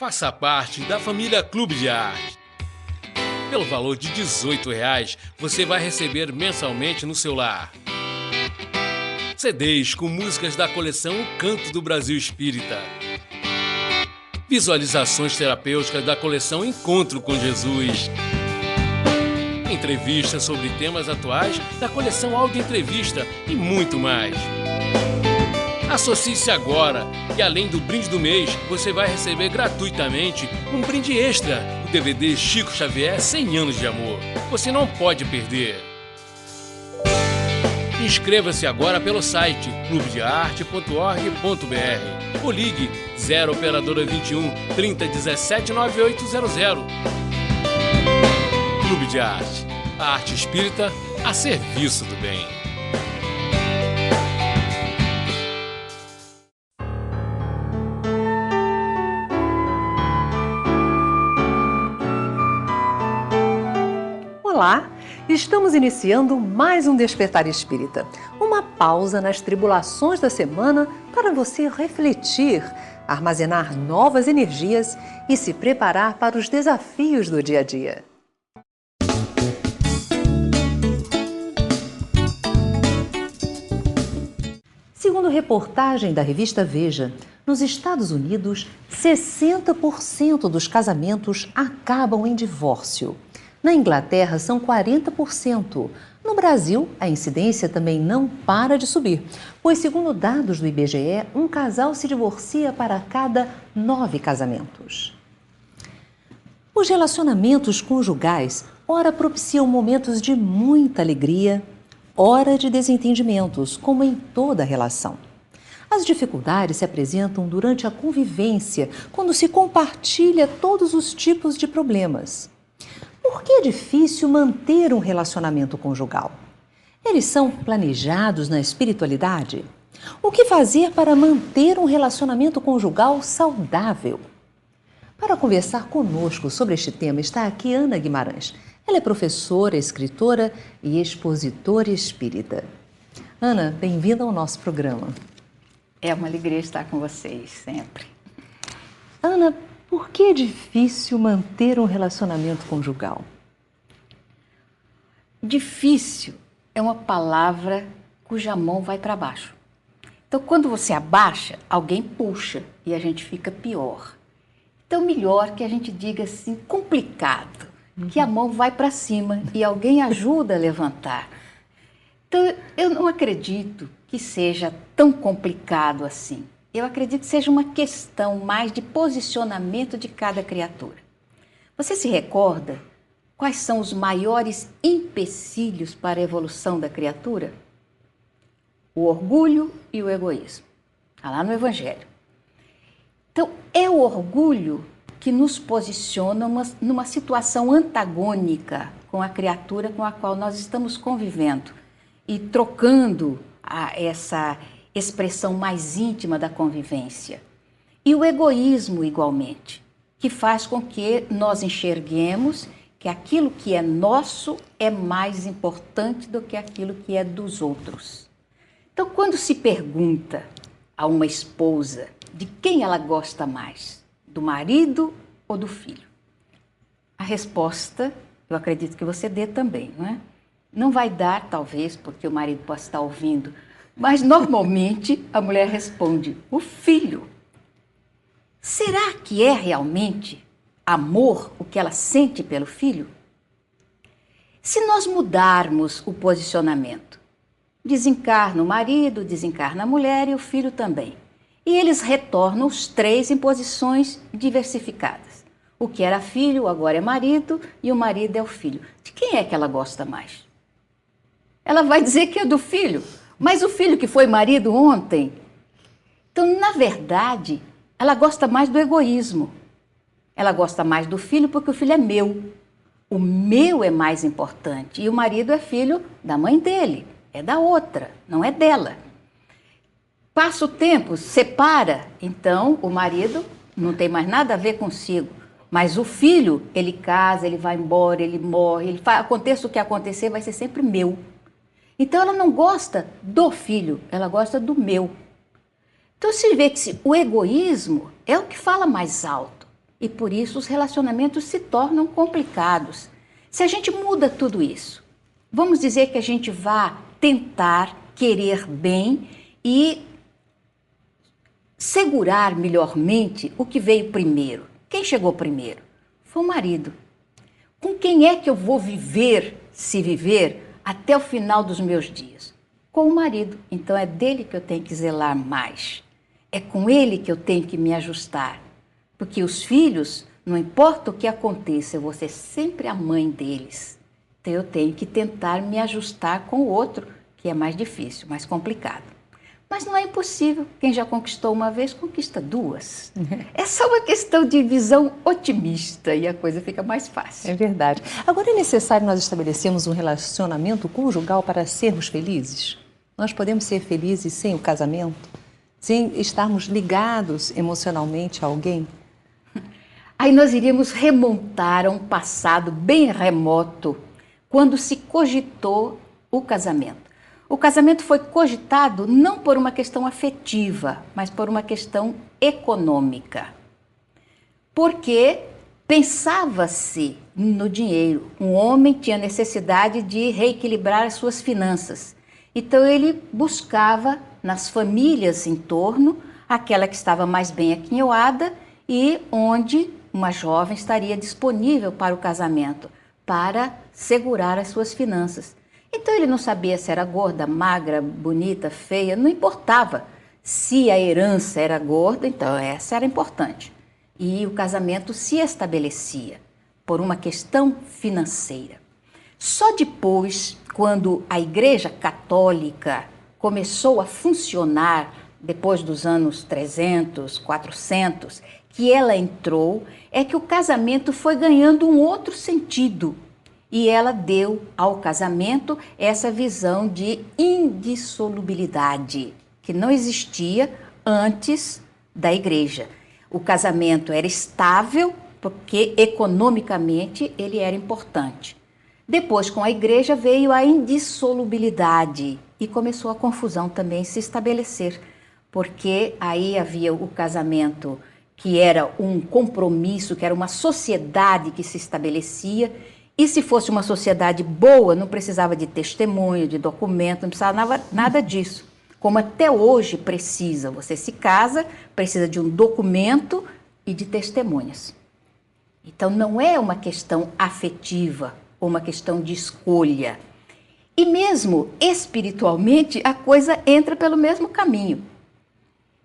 Faça parte da família Clube de Arte. Pelo valor de R$ 18,00, você vai receber mensalmente no seu lar CDs com músicas da coleção O Canto do Brasil Espírita, visualizações terapêuticas da coleção Encontro com Jesus, entrevistas sobre temas atuais da coleção Áudio Entrevista e muito mais. Associe-se agora e, além do brinde do mês, você vai receber gratuitamente um brinde extra, o DVD Chico Xavier 100 anos de amor. Você não pode perder. Inscreva-se agora pelo site clubedearte.org.br ou ligue 0 operadora 21 30 17 9800. Clube de Arte. A arte espírita a serviço do bem. Olá, estamos iniciando mais um Despertar Espírita, uma pausa nas tribulações da semana para você refletir, armazenar novas energias e se preparar para os desafios do dia a dia. Segundo reportagem da revista Veja, nos Estados Unidos, 60% dos casamentos acabam em divórcio. Na Inglaterra, são 40%. No Brasil, a incidência também não para de subir, pois, segundo dados do IBGE, um casal se divorcia para cada 9 casamentos. Os relacionamentos conjugais, ora propiciam momentos de muita alegria, ora de desentendimentos, como em toda relação. As dificuldades se apresentam durante a convivência, quando se compartilha todos os tipos de problemas. Por que é difícil manter um relacionamento conjugal? Eles são planejados na espiritualidade? O que fazer para manter um relacionamento conjugal saudável? Para conversar conosco sobre este tema está aqui Ana Guimarães. Ela é professora, escritora e expositora espírita. Ana, bem-vinda ao nosso programa. É uma alegria estar com vocês sempre. Ana, por que é difícil manter um relacionamento conjugal? Difícil é uma palavra cuja mão vai para baixo. Então, quando você abaixa, alguém puxa e a gente fica pior. Então, melhor que a gente diga assim, complicado, que a mão vai para cima e alguém ajuda a levantar. Então, eu não acredito que seja tão complicado assim. Eu acredito que seja uma questão mais de posicionamento de cada criatura. Você se recorda quais são os maiores empecilhos para a evolução da criatura? O orgulho e o egoísmo. Está lá no Evangelho. Então, é o orgulho que nos posiciona numa situação antagônica com a criatura com a qual nós estamos convivendo e trocando essa expressão mais íntima da convivência. E o egoísmo, igualmente, que faz com que nós enxerguemos que aquilo que é nosso é mais importante do que aquilo que é dos outros. Então, quando se pergunta a uma esposa de quem ela gosta mais, do marido ou do filho, a resposta, eu acredito que você dê também, não é? Não vai dar, talvez, porque o marido possa estar ouvindo, mas, normalmente, a mulher responde, o filho. Será que é realmente amor o que ela sente pelo filho? Se nós mudarmos o posicionamento, desencarna o marido, desencarna a mulher e o filho também. E eles retornam os 3 em posições diversificadas. O que era filho, agora é marido, e o marido é o filho. De quem é que ela gosta mais? Ela vai dizer que é do filho. Mas o filho que foi marido ontem, então, na verdade, ela gosta mais do egoísmo. Ela gosta mais do filho porque o filho é meu. O meu é mais importante. E o marido é filho da mãe dele, é da outra, não é dela. Passa o tempo, separa, então o marido não tem mais nada a ver consigo. Mas o filho, ele casa, ele vai embora, ele morre, aconteça o que acontecer, vai ser sempre meu. Então, ela não gosta do filho, ela gosta do meu. Então, se vê que o egoísmo é o que fala mais alto. e por isso os relacionamentos se tornam complicados. Se a gente muda tudo isso, vamos dizer que a gente vá tentar querer bem e segurar melhormente o que veio primeiro. Quem chegou primeiro? Foi o marido. Com quem é que eu vou viver, se viver, até o final dos meus dias? Com o marido. Então é dele que eu tenho que zelar mais. É com ele que eu tenho que me ajustar. Porque os filhos, não importa o que aconteça, eu vou ser sempre a mãe deles. Então eu tenho que tentar me ajustar com o outro, que é mais difícil, mais complicado. Mas não é impossível. Quem já conquistou uma vez, conquista duas. É só uma questão de visão otimista e a coisa fica mais fácil. É verdade. Agora é necessário nós estabelecermos um relacionamento conjugal para sermos felizes? Nós podemos ser felizes sem o casamento? Sem estarmos ligados emocionalmente a alguém? Aí nós iríamos remontar a um passado bem remoto, quando se cogitou o casamento. O casamento foi cogitado não por uma questão afetiva, mas por uma questão econômica. Porque pensava-se no dinheiro. Um homem tinha necessidade de reequilibrar as suas finanças. Então ele buscava nas famílias em torno aquela que estava mais bem aquinhoada e onde uma jovem estaria disponível para o casamento, para segurar as suas finanças. Então ele não sabia se era gorda, magra, bonita, feia, não importava. Se a herança era gorda, então essa era importante. E o casamento se estabelecia por uma questão financeira. Só depois, quando a Igreja Católica começou a funcionar, depois dos anos 300, 400, que ela entrou, é que o casamento foi ganhando um outro sentido. E ela deu ao casamento essa visão de indissolubilidade, que não existia antes da igreja. O casamento era estável, porque economicamente ele era importante. Depois, com a igreja, veio a indissolubilidade e começou a confusão também se estabelecer, porque aí havia o casamento que era um compromisso, que era uma sociedade que se estabelecia. E se fosse uma sociedade boa, não precisava de testemunho, de documento, não precisava nada disso. Como até hoje precisa. Você se casa, precisa de um documento e de testemunhas. Então não é uma questão afetiva ou uma questão de escolha. E mesmo espiritualmente, a coisa entra pelo mesmo caminho.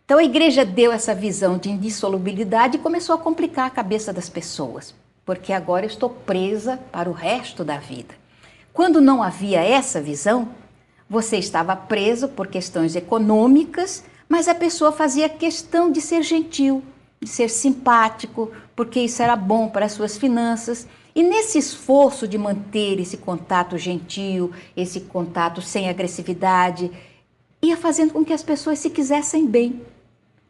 Então a igreja deu essa visão de indissolubilidade e começou a complicar a cabeça das pessoas. Porque agora eu estou presa para o resto da vida. Quando não havia essa visão, você estava preso por questões econômicas, mas a pessoa fazia questão de ser gentil, de ser simpático, porque isso era bom para as suas finanças. E nesse esforço de manter esse contato gentil, esse contato sem agressividade, ia fazendo com que as pessoas se quisessem bem.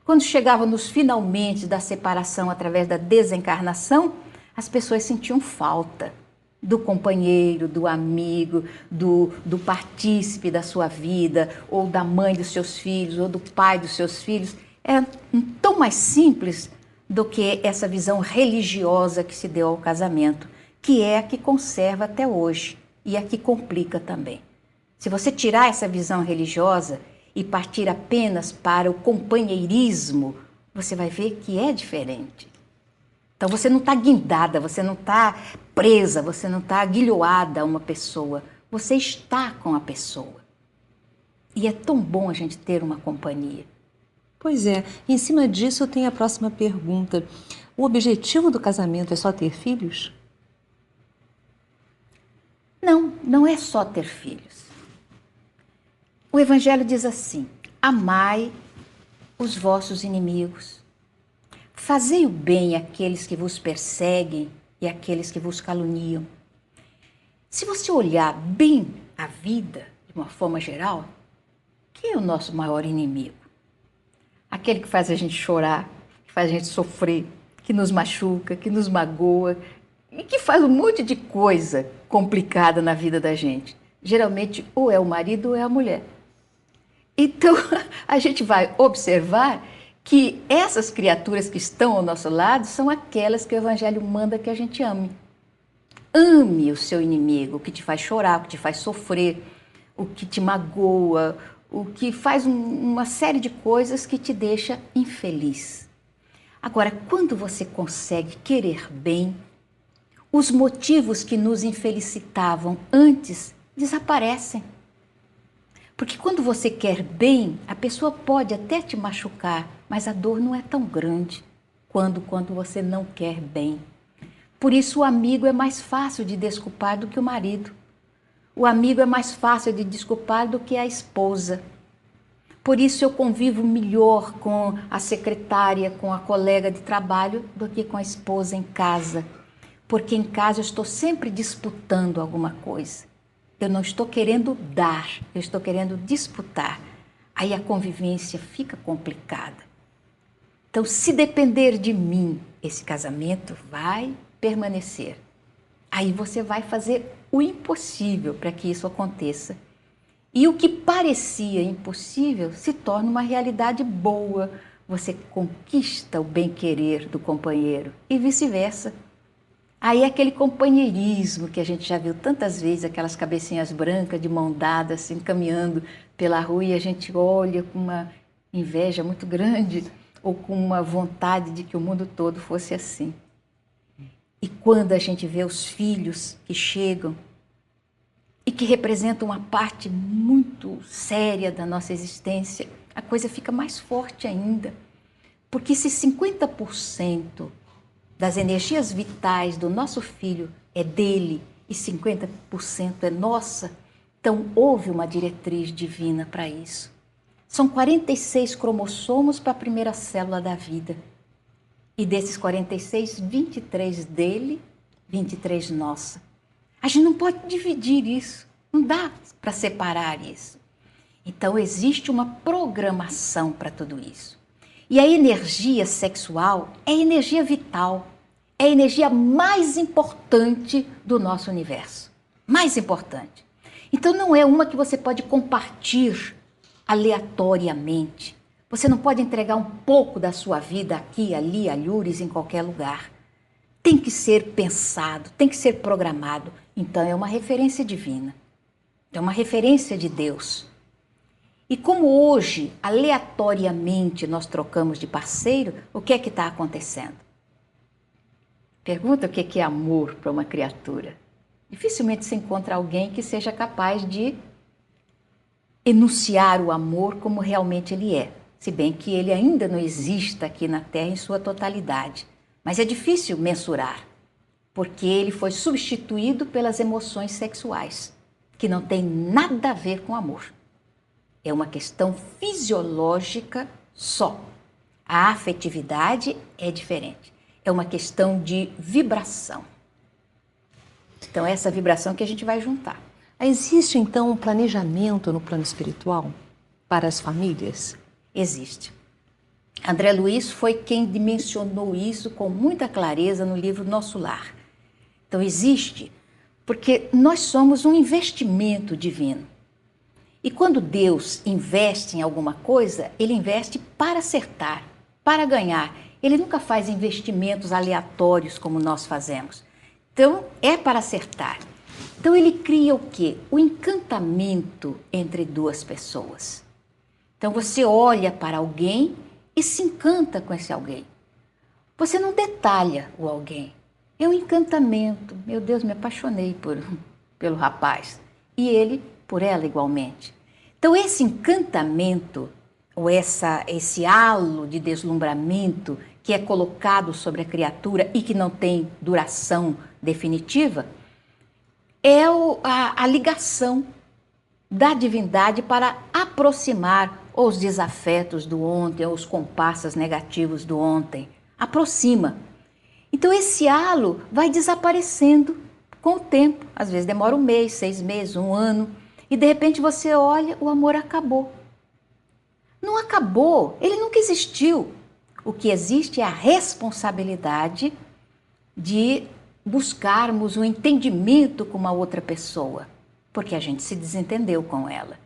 Quando chegava nos finalmente da separação através da desencarnação, as pessoas sentiam falta do companheiro, do amigo, do partícipe da sua vida, ou da mãe dos seus filhos, ou do pai dos seus filhos. Era tão mais simples do que essa visão religiosa que se deu ao casamento, que é a que conserva até hoje e a que complica também. Se você tirar essa visão religiosa e partir apenas para o companheirismo, você vai ver que é diferente. Então você não está guindada, você não está presa, você não está aguilhoada a uma pessoa, você está com a pessoa. E é tão bom a gente ter uma companhia. Pois é, em cima disso eu tenho a próxima pergunta. O objetivo do casamento é só ter filhos? Não, não é só ter filhos. O Evangelho diz assim: amai os vossos inimigos. Fazei o bem àqueles que vos perseguem e àqueles que vos caluniam. Se você olhar bem a vida, de uma forma geral, quem é o nosso maior inimigo? Aquele que faz a gente chorar, que faz a gente sofrer, que nos machuca, que nos magoa e que faz um monte de coisa complicada na vida da gente. Geralmente, ou é o marido ou é a mulher. Então, a gente vai observar que essas criaturas que estão ao nosso lado são aquelas que o Evangelho manda que a gente ame. Ame o seu inimigo, o que te faz chorar, o que te faz sofrer, o que te magoa, o que faz uma série de coisas que te deixa infeliz. Agora, quando você consegue querer bem, os motivos que nos infelicitavam antes desaparecem. Porque quando você quer bem, a pessoa pode até te machucar, mas a dor não é tão grande quando você não quer bem. Por isso o amigo é mais fácil de desculpar do que o marido. O amigo é mais fácil de desculpar do que a esposa. Por isso eu convivo melhor com a secretária, com a colega de trabalho, do que com a esposa em casa. Porque em casa eu estou sempre disputando alguma coisa. Eu não estou querendo dar, eu estou querendo disputar. Aí a convivência fica complicada. Então, se depender de mim, esse casamento vai permanecer. Aí você vai fazer o impossível para que isso aconteça. E o que parecia impossível se torna uma realidade boa. Você conquista o bem-querer do companheiro e vice-versa. Aí é aquele companheirismo que a gente já viu tantas vezes, aquelas cabecinhas brancas de mão dada, assim, caminhando pela rua e a gente olha com uma inveja muito grande ou com uma vontade de que o mundo todo fosse assim. E quando a gente vê os filhos que chegam e que representam uma parte muito séria da nossa existência, a coisa fica mais forte ainda. Porque se 50% das energias vitais do nosso filho é dele e 50% é nossa, então houve uma diretriz divina para isso. São 46 cromossomos para a primeira célula da vida. E desses 46, 23 dele, 23 nossa. A gente não pode dividir isso, não dá para separar isso. Então existe uma programação para tudo isso. E a energia sexual é energia vital, é a energia mais importante do nosso universo. Mais importante. Então não é uma que você pode compartilhar aleatoriamente. Você não pode entregar um pouco da sua vida aqui, ali, alhures, em qualquer lugar. Tem que ser pensado, tem que ser programado. Então é uma referência divina. É uma referência de Deus. E como hoje, aleatoriamente, nós trocamos de parceiro, o que é que está acontecendo? Pergunta o que é amor para uma criatura. Dificilmente se encontra alguém que seja capaz de enunciar o amor como realmente ele é. Se bem que ele ainda não exista aqui na Terra em sua totalidade. Mas é difícil mensurar, porque ele foi substituído pelas emoções sexuais, que não tem nada a ver com amor. É uma questão fisiológica só. A afetividade é diferente. É uma questão de vibração. Então, é essa vibração que a gente vai juntar. Existe, então, um planejamento no plano espiritual para as famílias? Existe. André Luiz foi quem dimensionou isso com muita clareza no livro Nosso Lar. Então, existe porque nós somos um investimento divino. E quando Deus investe em alguma coisa, ele investe para acertar, para ganhar. Ele nunca faz investimentos aleatórios como nós fazemos. Então, é para acertar. Então, ele cria o quê? O encantamento entre duas pessoas. Então, você olha para alguém e se encanta com esse alguém. Você não detalha o alguém. É um encantamento. Meu Deus, me apaixonei pelo rapaz. E ele por ela igualmente. Então, esse encantamento, ou esse halo de deslumbramento que é colocado sobre a criatura e que não tem duração definitiva, é a ligação da divindade para aproximar os desafetos do ontem, ou os comparsas negativos do ontem. Aproxima. Então, esse halo vai desaparecendo com o tempo. Às vezes demora 1 mês, 6 meses, 1 ano. E de repente você olha, o amor acabou. Não acabou, ele nunca existiu. O que existe é a responsabilidade de buscarmos um entendimento com uma outra pessoa, porque a gente se desentendeu com ela.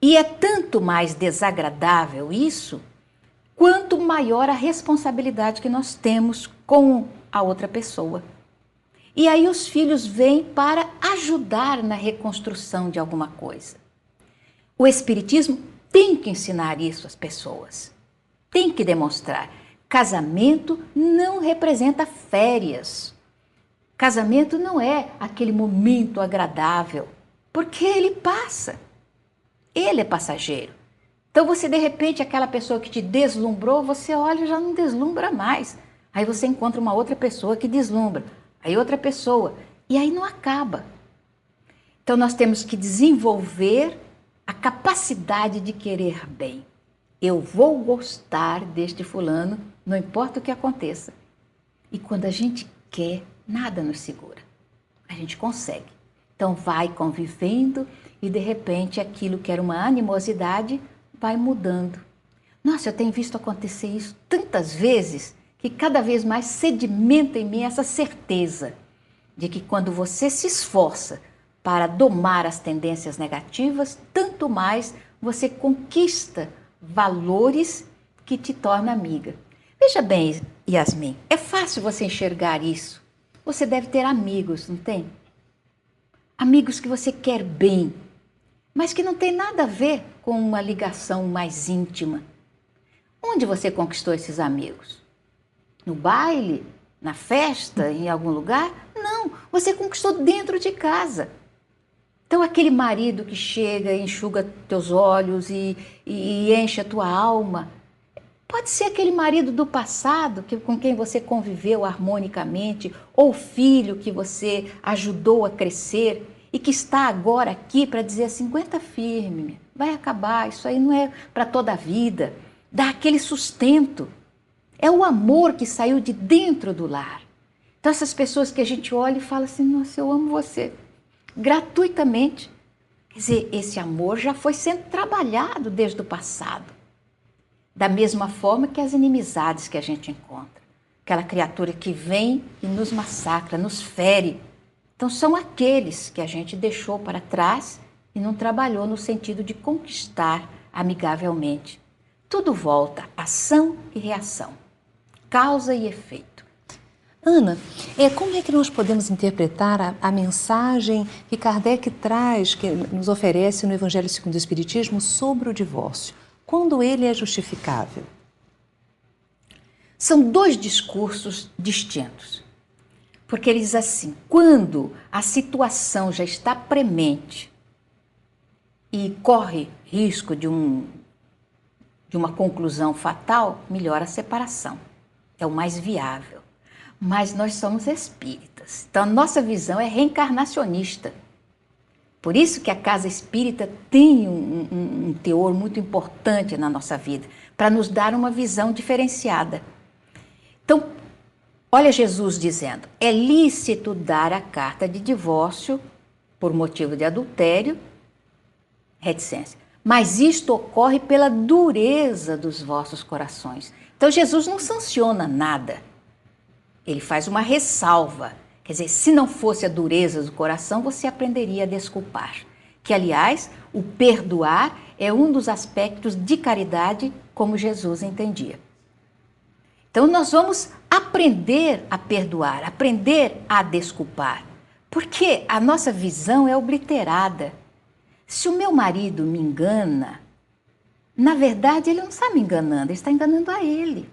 E é tanto mais desagradável isso quanto maior a responsabilidade que nós temos com a outra pessoa. E aí os filhos vêm para ajudar na reconstrução de alguma coisa. O Espiritismo tem que ensinar isso às pessoas. Tem que demonstrar. Casamento não representa férias. Casamento não é aquele momento agradável, porque ele passa. Ele é passageiro. Então você, de repente, aquela pessoa que te deslumbrou, você olha e já não deslumbra mais. Aí você encontra uma outra pessoa que deslumbra. Aí outra pessoa. E aí não acaba. Então nós temos que desenvolver a capacidade de querer bem. Eu vou gostar deste fulano, não importa o que aconteça. E quando a gente quer, nada nos segura. A gente consegue. Então vai convivendo e de repente aquilo que era uma animosidade vai mudando. Nossa, eu tenho visto acontecer isso tantas vezes que cada vez mais sedimenta em mim essa certeza de que quando você se esforça para domar as tendências negativas, tanto mais você conquista valores que te tornam amiga. Veja bem, Yasmin, é fácil você enxergar isso. Você deve ter amigos, não tem? Amigos que você quer bem, mas que não tem nada a ver com uma ligação mais íntima. Onde você conquistou esses amigos? No baile? Na festa? Em algum lugar? Não, você conquistou dentro de casa. Então aquele marido que chega e enxuga teus olhos e enche a tua alma, pode ser aquele marido do passado com quem você conviveu harmonicamente, ou filho que você ajudou a crescer e que está agora aqui para dizer assim, aguenta firme, vai acabar, isso aí não é para toda a vida. Dá aquele sustento. É o amor que saiu de dentro do lar. Então essas pessoas que a gente olha e fala assim, nossa, eu amo você, gratuitamente. Quer dizer, esse amor já foi sendo trabalhado desde o passado. Da mesma forma que as inimizades que a gente encontra. Aquela criatura que vem e nos massacra, nos fere. Então são aqueles que a gente deixou para trás e não trabalhou no sentido de conquistar amigavelmente. Tudo volta, ação e reação, causa e efeito. Ana, como é que nós podemos interpretar a mensagem que Kardec traz, que nos oferece no Evangelho segundo o Espiritismo sobre o divórcio? Quando ele é justificável? São dois discursos distintos. Porque ele diz assim, quando a situação já está premente e corre risco de uma conclusão fatal, melhor a separação. É o mais viável. Mas nós somos espíritas. Então a nossa visão é reencarnacionista. Por isso que a casa espírita tem um teor muito importante na nossa vida, para nos dar uma visão diferenciada. Então, olha Jesus dizendo, é lícito dar a carta de divórcio por motivo de adultério, reticência. Mas isto ocorre pela dureza dos vossos corações. Então Jesus não sanciona nada. Ele faz uma ressalva. Quer dizer, se não fosse a dureza do coração, você aprenderia a desculpar. Que, aliás, o perdoar é um dos aspectos de caridade como Jesus entendia. Então nós vamos aprender a perdoar, aprender a desculpar. Porque a nossa visão é obliterada. Se o meu marido me engana, na verdade ele não está me enganando, ele está enganando a ele.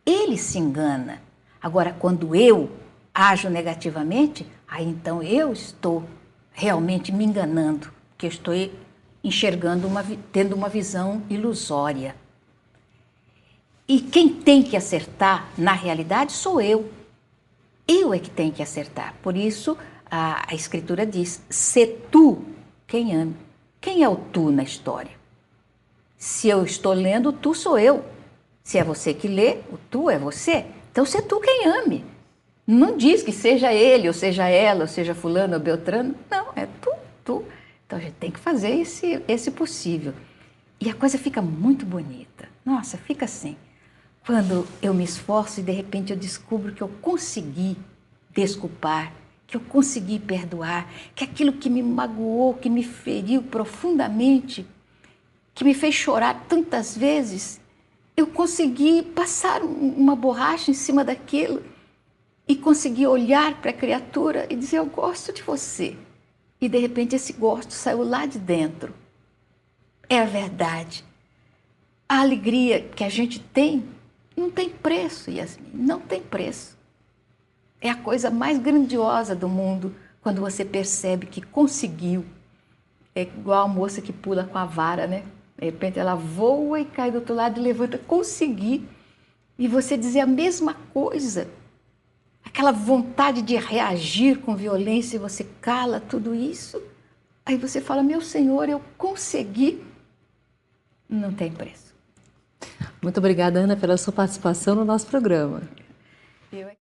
Ele se engana. Agora, quando eu ajo negativamente, aí então eu estou realmente me enganando, porque eu estou enxergando, tendo uma visão ilusória. E quem tem que acertar na realidade sou eu. Eu é que tenho que acertar. Por isso a Escritura diz, se tu quem ame. Quem é o tu na história? Se eu estou lendo, o tu sou eu. Se é você que lê, o tu é você. Então, se tu quem ame. Não diz que seja ele, ou seja ela, ou seja fulano ou beltrano. Não, é tu. Então, a gente tem que fazer esse possível. E a coisa fica muito bonita. Nossa, fica assim. Quando eu me esforço e, de repente, eu descubro que eu consegui desculpar, que eu consegui perdoar, que aquilo que me magoou, que me feriu profundamente, que me fez chorar tantas vezes, eu consegui passar uma borracha em cima daquilo e consegui olhar para a criatura e dizer, eu gosto de você. E de repente esse gosto saiu lá de dentro. É a verdade. A alegria que a gente tem não tem preço, Yasmin, não tem preço. É a coisa mais grandiosa do mundo quando você percebe que conseguiu. É igual a moça que pula com a vara, né? De repente ela voa e cai do outro lado e levanta, consegui. E você dizer a mesma coisa. Aquela vontade de reagir com violência e você cala tudo isso. Aí você fala, meu Senhor, eu consegui. Não tem preço. Muito obrigada, Ana, pela sua participação no nosso programa.